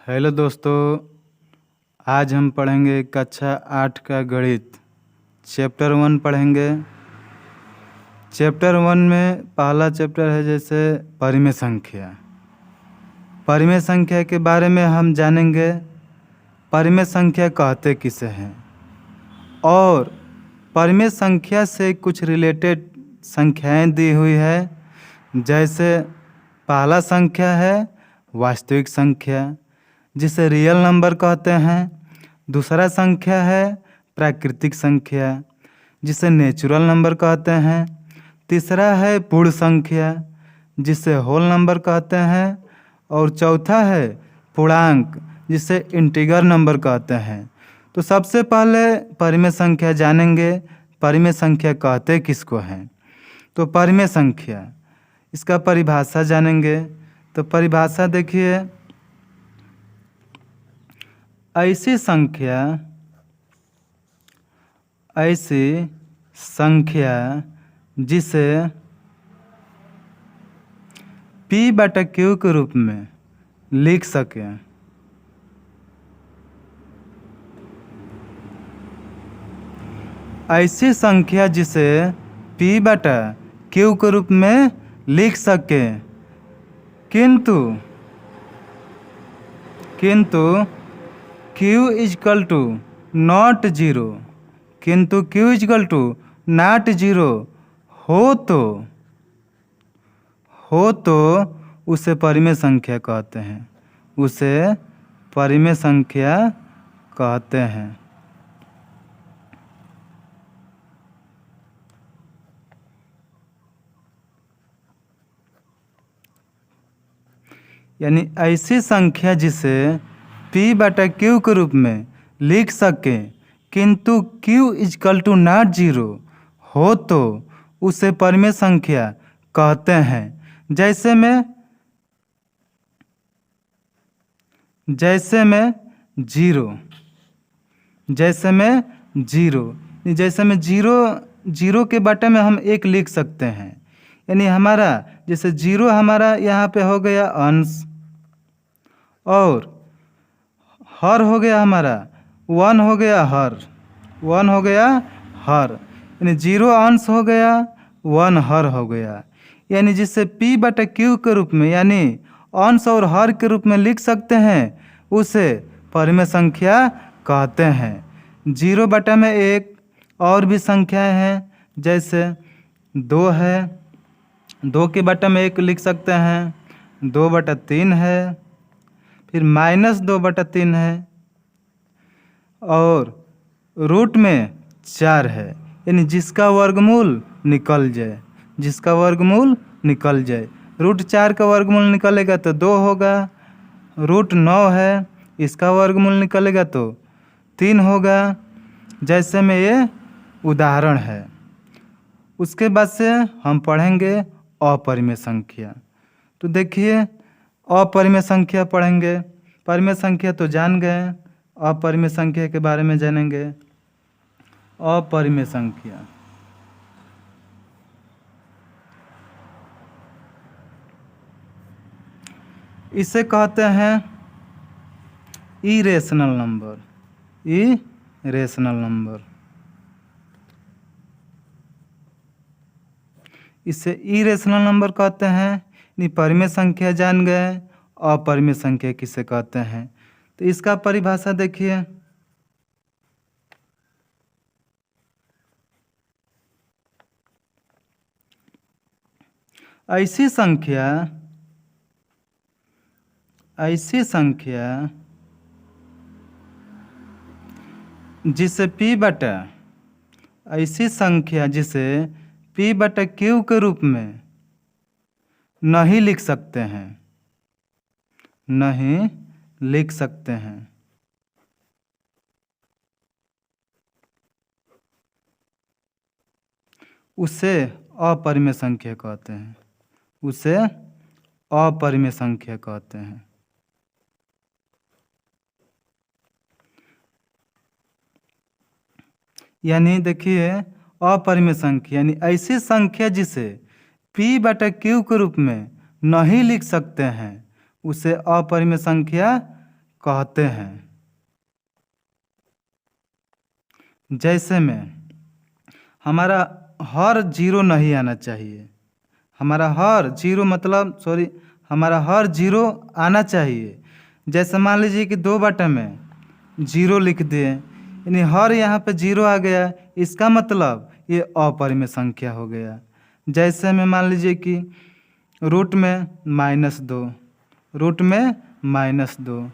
Hello दोस्तों, आज हम पढ़ेंगे कक्षा 8 का गणित चैप्टर 1 पढ़ेंगे। चैप्टर 1 में पहला चैप्टर है जैसे परिमेय संख्या। परिमेय संख्या के बारे में हम जानेंगे, परिमेय संख्या कहते किसे हैं और परिमेय संख्या से कुछ रिलेटेड संख्याएं दी हुई है। जैसे पहला संख्या है वास्तविक संख्या जिसे रियल नंबर कहते हैं। दूसरा संख्या है प्राकृतिक संख्या जिसे नेचुरल नंबर कहते हैं। तीसरा है पूर्ण संख्या जिसे होल नंबर कहते हैं और चौथा है पूर्णांक जिसे इंटीगर नंबर कहते हैं। तो सबसे पहले परिमेय संख्या जानेंगे, परिमेय संख्या कहते किसको हैं। तो परिमेय संख्या, इसका परिभाषा जानेंगे। तो परिभाषा देखिए, ऐसी संख्या जिसे P/Q के रूप में लिख सके। ऐसी संख्या जिसे P/Q के रूप में लिख सके किंतु Q equal to not zero, किंतु Q equal to not zero हो तो उसे परिमेय संख्या कहते हैं, उसे परिमेय संख्या कहते हैं। यानी ऐसी संख्या जिसे P/Q के रूप में लिख सके किंतु Q equal to not zero हो तो उसे परिमेय संख्या कहते हैं। जैसे में जीरो के बटे में हम एक लिख सकते हैं। यानी हमारा जैसे जीरो हमारा यहाँ पे हो गया अंश और हर हो गया हमारा वन हो गया हर, यानी जीरो अंश हो गया, वन हर हो गया। यानी जिससे P/Q के रूप में यानी अंश और हर के रूप में लिख सकते हैं उसे परिमेय संख्या कहते हैं। 0/1 और भी संख्याएं हैं, जैसे 2 है, 2 के बटे में 1 लिख सकते हैं, 2/3 है, फिर -2/3 है और रूट में 4 है। यानी जिसका वर्गमूल निकल जाए, रूट 4 का वर्गमूल निकलेगा तो 2 होगा। रूट 9 है, इसका वर्गमूल निकलेगा तो 3 होगा। जैसे में ये उदाहरण है। उसके बाद से हम पढ़ेंगे अपरिमेय संख्या। तो देखिए, अपरिमेय संख्या पढ़ेंगे। परिमेय संख्या तो जान गए, अपरिमेय संख्या के बारे में जानेंगे। अपरिमेय संख्या इसे कहते हैं इरेशनल नंबर। इसे इरेशनल नंबर कहते हैं। परिमेय संख्या जान गए, अपरिमेय संख्या किसे कहते हैं। तो इसका परिभाषा देखिए, ऐसी संख्या जिसे P/Q के रूप में नहीं लिख सकते हैं, उसे अपरिमेय संख्या कहते हैं। यानी देखिए, अपरिमेय संख्या यानी ऐसी संख्या जिसे P/Q के रूप में नहीं लिख सकते हैं उसे अपरिमेय संख्या कहते हैं। जैसे में हमारा हर जीरो नहीं आना चाहिए, हमारा हर जीरो मतलब हमारा हर जीरो आना चाहिए। जैसे मान लीजिए कि 2 में जीरो लिख दिए, यानी हर यहाँ पे जीरो आ गया, इसका मतलब ये अपरिमेय संख्या हो गया। जैसे में मान लीजिए कि रूट में -2, रूट में -2,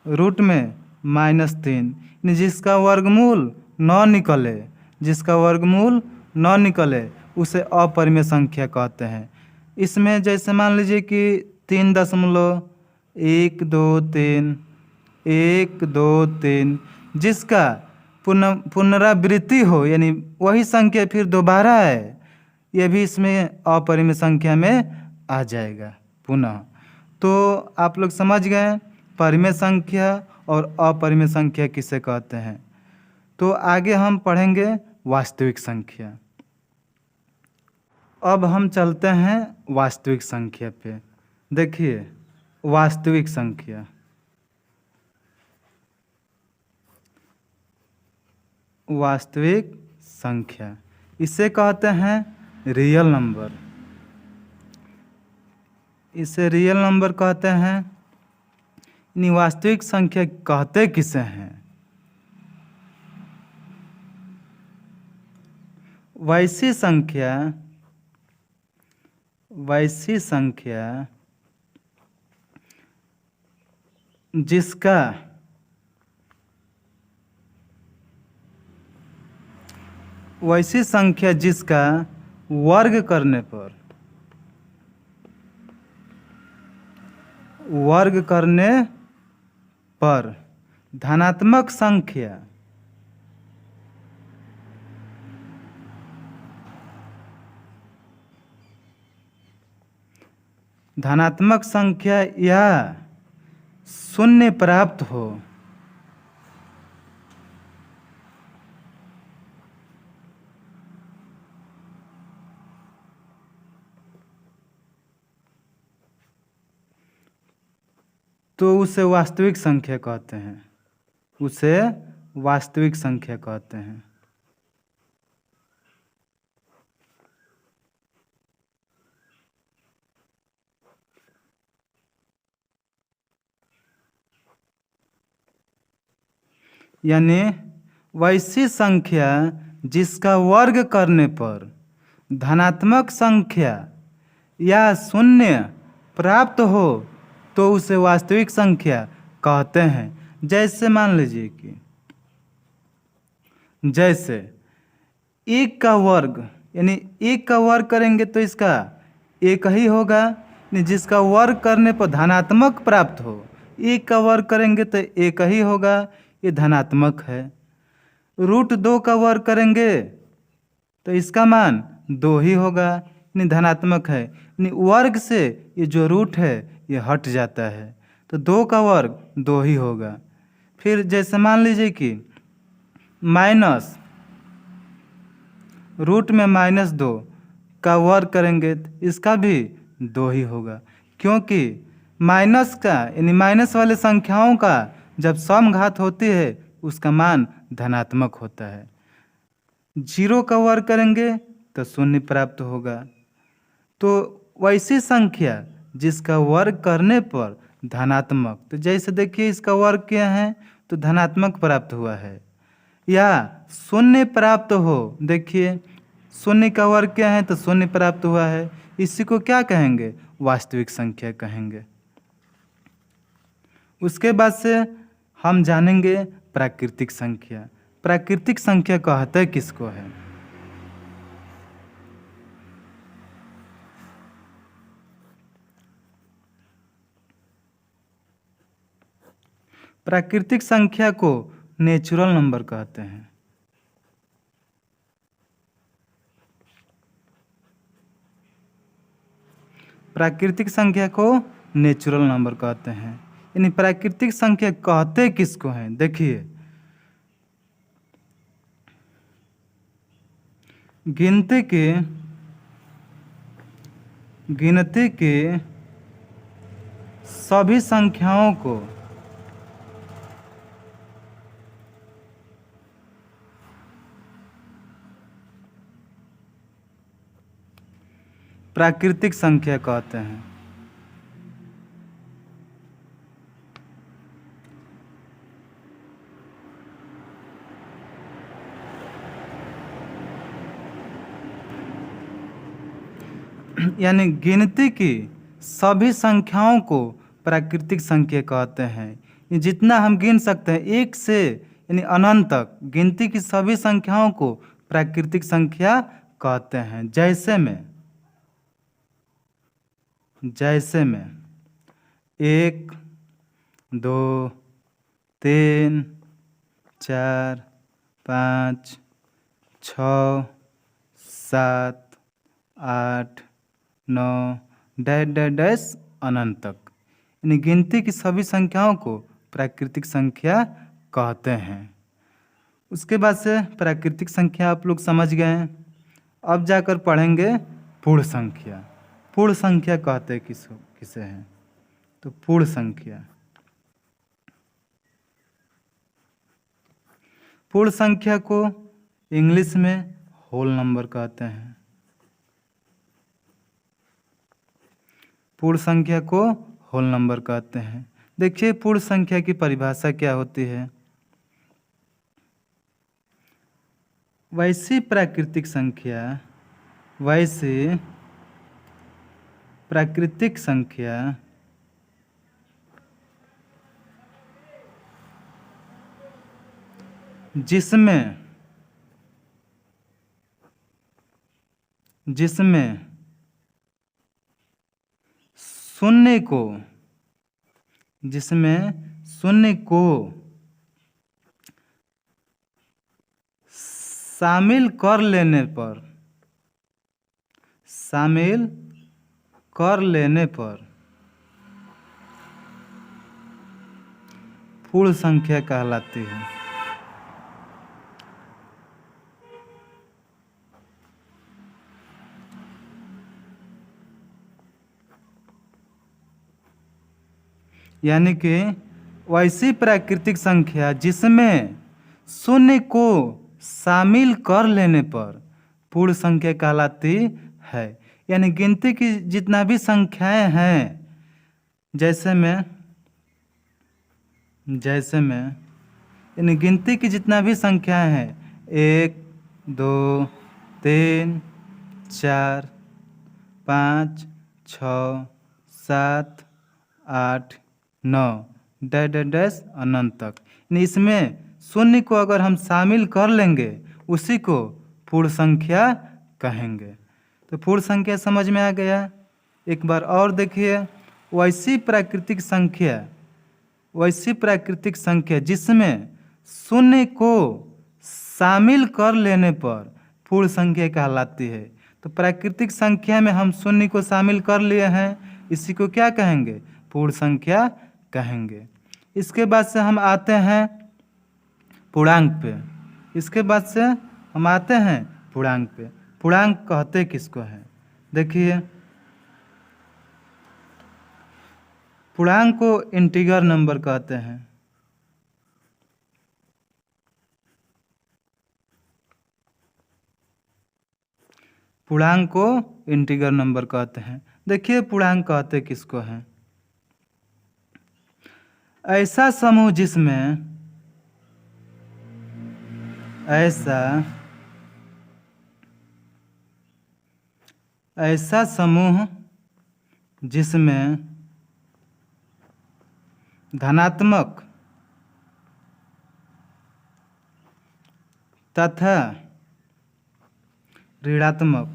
रूट में -3, यानी जिसका वर्गमूल न निकले, जिसका वर्गमूल न निकले उसे अपरिमेय संख्या कहते हैं। इसमें जैसे मान लीजिए कि 3.123, 123, जिसका पुनरावृत्ति हो, यानी वही संख्या फिर दोबारा है, ये भी इसमें अपरिमेय संख्या में आ जाएगा पुनः। तो आप लोग समझ गए परिमेय संख्या और अपरिमेय संख्या किसे कहते हैं। तो आगे हम पढ़ेंगे वास्तविक संख्या। अब हम चलते हैं वास्तविक संख्या पे। देखिए वास्तविक संख्या, वास्तविक संख्या इसे कहते हैं रियल नंबर, इसे रियल नंबर कहते हैं। यानी वास्तविक संख्या कहते किसे हैं। वैसी संख्या, वैसी संख्या जिसका वैसी संख्या जिसका वर्ग करने पर, वर्ग करने पर धनात्मक संख्या, धनात्मक संख्या या शून्य प्राप्त हो। तो उसे वास्तविक संख्या कहते हैं, उसे वास्तविक संख्या कहते हैं। यानी वैसी संख्या जिसका वर्ग करने पर धनात्मक संख्या या शून्य प्राप्त हो तो उसे वास्तविक संख्या कहते हैं। जैसे मान लीजिए कि जैसे 1 का वर्ग, यानी 1 का वर्ग करेंगे तो इसका 1 ही होगा, जिसका वर्ग करने पर धनात्मक प्राप्त हो। 1 का वर्ग करेंगे तो 1 ही होगा, ये धनात्मक है। रूट 2 का वर्ग करेंगे तो इसका मान 2 ही होगा, यानी धनात्मक है। यानी वर्ग से ये जो रूट है ये हट जाता है, तो 2 का वर्ग 2 ही होगा। फिर जैसे मान लीजिए कि माइनस रूट में -2 का वर्ग करेंगे तो इसका भी 2 ही होगा, क्योंकि माइनस का यानी माइनस वाले संख्याओं का जब समघात होती है उसका मान धनात्मक होता है। 0 का वर्ग करेंगे तो 0 प्राप्त होगा। तो वैसी संख्या जिसका वर्ग करने पर धनात्मक, तो जैसे देखिए इसका वर्ग किया है तो धनात्मक प्राप्त हुआ है, या 0 प्राप्त हो, देखिए 0 का वर्ग क्या है तो 0 प्राप्त हुआ है, इसी को क्या कहेंगे, वास्तविक संख्या कहेंगे। उसके बाद से हम जानेंगे प्राकृतिक संख्या। प्राकृतिक संख्या कहते किसको है। प्राकृतिक संख्या को नेचुरल नंबर कहते हैं। प्राकृतिक संख्या को नेचुरल नंबर कहते हैं। यानी प्राकृतिक संख्या कहते किसको हैं, देखिए गिनती के सभी संख्याओं को प्राकृतिक संख्या कहते हैं। यानी गिनती की सभी संख्याओं को प्राकृतिक संख्या कहते हैं। ये जितना हम गिन सकते हैं एक से यानी अनंत तक गिनती की सभी संख्याओं को प्राकृतिक संख्या कहते हैं। जैसे में 1 2 3 4 5 6 7 8 9 डैश डैश डैश अनंत तक यानी गिनती की सभी संख्याओं को प्राकृतिक संख्या कहते हैं। उसके बाद से प्राकृतिक संख्या आप लोग समझ गए हैं। अब जाकर पढ़ेंगे पूर्ण संख्या। पूर्ण संख्या कहते हैं किसे हैं? तो पूर्ण संख्या को इंग्लिश में होल नंबर कहते हैं। पूर्ण संख्या को होल नंबर कहते हैं। देखिए पूर्ण संख्या की परिभाषा क्या होती है। वैसी प्राकृतिक संख्या जिसमें शून्य को शामिल कर लेने पर पूर्ण संख्या कहलाती है। यानी कि वैसी प्राकृतिक संख्या जिसमें शून्य को शामिल कर लेने पर पूर्ण संख्या कहलाती है। यानी गिनती की जितना भी संख्याएं हैं जैसे में यानी गिनती की जितना भी संख्याएं हैं 1 2 3 4 5 6 7 8 9 डैश डैश डैश अनंत तक यानी इसमें शून्य को अगर हम शामिल कर लेंगे उसी को पूर्ण संख्या कहेंगे। तो पूर्ण संख्या समझ में आ गया। एक बार और देखिए वैसी प्राकृतिक संख्या जिसमें शून्य को शामिल कर लेने पर पूर्ण संख्या कहलाती है। तो प्राकृतिक संख्या में हम शून्य को शामिल कर लिए हैं, इसी को क्या कहेंगे? पूर्ण संख्या कहेंगे। इसके बाद से हम आते हैं पूर्णांक पे। पूर्णांक कहते किसको हैं? देखिए पूर्णांक को इंटीगर नंबर कहते हैं। पूर्णांक को इंटीगर नंबर कहते हैं। देखिए पूर्णांक कहते किसको हैं? ऐसा समूह जिसमें धनात्मक तथा ऋणात्मक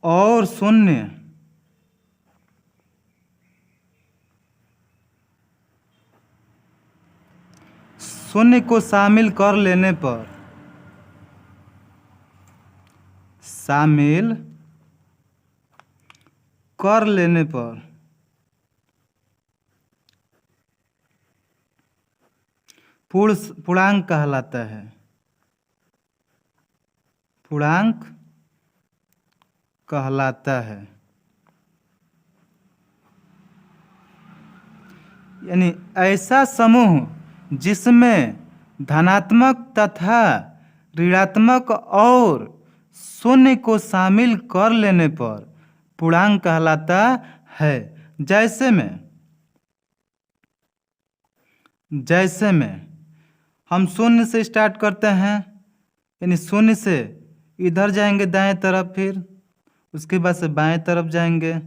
और शून्य को शामिल कर लेने पर पूर्णांक कहलाता है। पूर्णांक कहलाता है। यानी ऐसा समूह जिसमें धनात्मक तथा ऋणात्मक और शून्य को शामिल कर लेने पर पूर्णांक कहलाता है। जैसे में हम शून्य से स्टार्ट करते हैं, यानी शून्य से इधर जाएंगे दाएं तरफ, फिर उसके बाद से बाएं तरफ जाएंगे।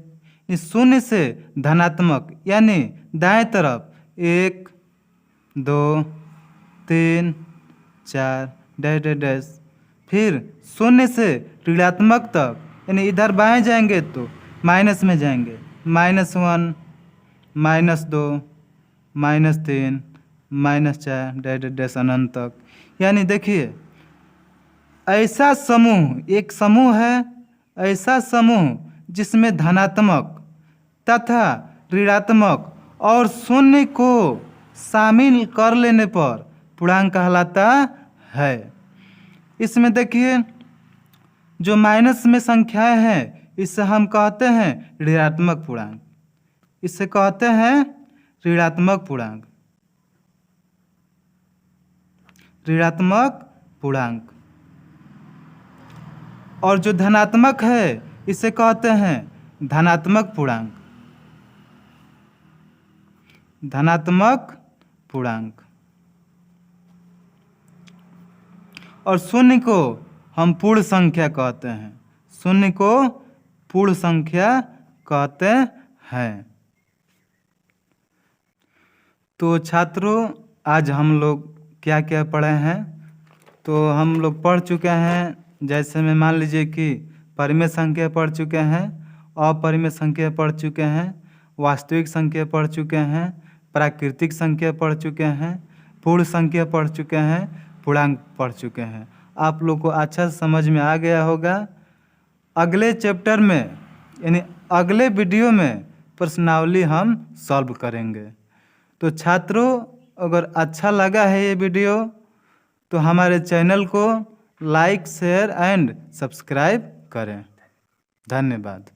इस शून्य से धनात्मक यानी दाएं तरफ 1 2 3 4 डैश डैश डैश, फिर शून्य से ऋणात्मक तक यानी इधर बाएं जाएंगे तो माइनस में जाएंगे, -1 -2 -3 -4 डैश डैश डैश अनंत तक। यानी देखिए ऐसा समूह, एक समूह है, ऐसा समूह जिसमें धनात्मक तथा ऋणात्मक और शून्य को शामिल कर लेने पर पूर्णांक कहलाता है। इसमें देखिए जो माइनस में संख्याएं हैं इसे हम कहते हैं ऋणात्मक पूर्णांक, इसे कहते हैं ऋणात्मक पूर्णांक, ऋणात्मक पूर्णांक। और जो धनात्मक है इसे कहते हैं धनात्मक पूर्णांक, धनात्मक पूर्णांक। और शून्य को हम पूर्ण संख्या कहते हैं, शून्य को पूर्ण संख्या कहते हैं। तो छात्रों आज हम लोग क्या क्या पढ़े हैं, तो हम लोग पढ़ चुके हैं, जैसे में मान लीजिए कि परिमेय संख्या पढ़ चुके हैं, अपरिमेय संख्या पढ़ चुके हैं, वास्तविक संख्या पढ़ चुके हैं, प्राकृतिक संख्या पढ़ चुके हैं, पूर्ण संख्या पढ़ चुके हैं, पूर्णांक पढ़ चुके हैं। आप लोग को अच्छा समझ में आ गया होगा। अगले चैप्टर में यानी अगले वीडियो में प्रश्नावली हम सॉल्व करेंगे। तो छात्रों अगर अच्छा लगा है ये वीडियो तो हमारे चैनल को लाइक शेयर एंड सब्सक्राइब करें। धन्यवाद।